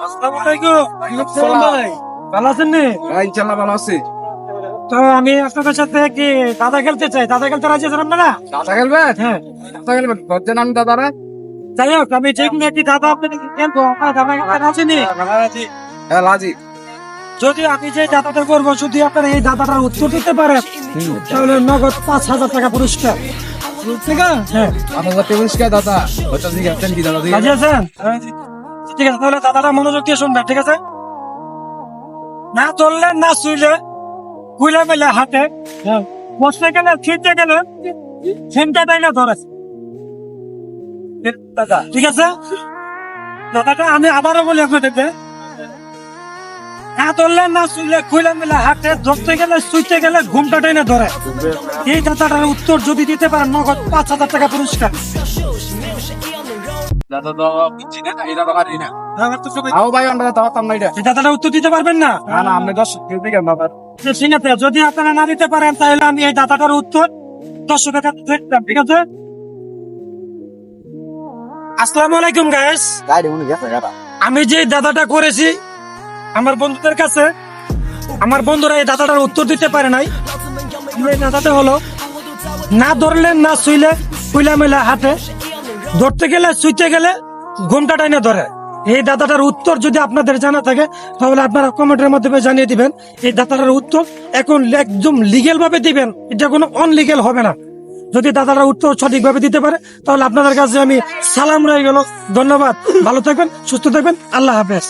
আসসালামু আলাইকুম। ভাই ভালো আছেন নি? ইনশাল্লাহ ভালো আছি। তো আমি আপনাদের সাথে কি দাদা খেলতে চাই, দাদা খেলতে রাজি আছেন আপনারা? দাদা খেলবেন? হ্যাঁ। দাদা খেলবেন, বলছেন আমি দাদারা। যাই হোক, আমি যে কোনো একটি দাদা আপনাদেরকে খেলবো, আপনারা দাদা খেলতে রাজি নি? হ্যাঁ লাজি। যদি আমি যে দাদাটা করবো, যদি আপনারা এই দাদাটার উত্তর দিতে পারেন তাহলে নগদ 5,000 টাকা পুরস্কার। ঠিক আছে? হ্যাঁ। আপনার পুরস্কার দাদা ওটা দিকে আছেন কি দাদা দিকে? রাজি আছেন? ঠিক আছে, তাহলে দাদাটা মনোযোগ দিয়ে শুনবেন, ঠিক আছে? না চললে না শুইলে কুইলা মেলে হাতে বসতে গেলে ছিটতে গেলে সেমটা তাই না ধরে দাদা, ঠিক আছে? দাদাটা আমি আবারও বলি আপনাদেরকে, না ধরলে না শুইলে কুইলা মেলে হাতে ধরতে গেলে শুইতে গেলে ঘুমটা টাইনা ধরে। এই দাদাটার উত্তর যদি দিতে পারেন নগদ 5,000 টাকা পুরস্কার। দাদা তো বুঝছি না, এই দাদা পারি না। আমার তো সবাই আও ভাই আমরা দাওয়াত আমরা এটা। এই দাদাটার উত্তর দিতে পারবেন না? না না আপনি 10 খেলতে গেল বাবা। ঠিক আছে, যদি আপনারা না দিতে পারেন তাহলে আমি এই দাদাটার উত্তর 100 টাকা দিতাম, ঠিক আছে? আসসালামু আলাইকুম গাইস। গাড়ি উনি গেছে গাড়া। আমি যে দাদাটা করেছি আমার বন্ধুদের কাছে, আমার বন্ধুরা এই দাদাটার উত্তর দিতে পারে নাই। এই দাদাটা হলো, না ধরলেন না শুইলে কুইলা মেলা হাতে ধরতে গেলে শুইতে গেলে ঘুমটা টাইনে ধরে। এই দাদাটার উত্তর যদি আপনাদের জানা থাকে তাহলে আপনারা কমেন্টের মাধ্যমে জানিয়ে দিবেন। এই দাদাটার উত্তর এখন একদম লিগেল ভাবে দিবেন, এটা কোনো অনলিগেল হবে না। যদি দাদাটার উত্তর সঠিকভাবে দিতে পারে তাহলে আপনাদের কাছে আমি সালাম রয়ে গেল। ধন্যবাদ, ভালো থাকবেন, সুস্থ থাকবেন, আল্লাহ হাফেজ।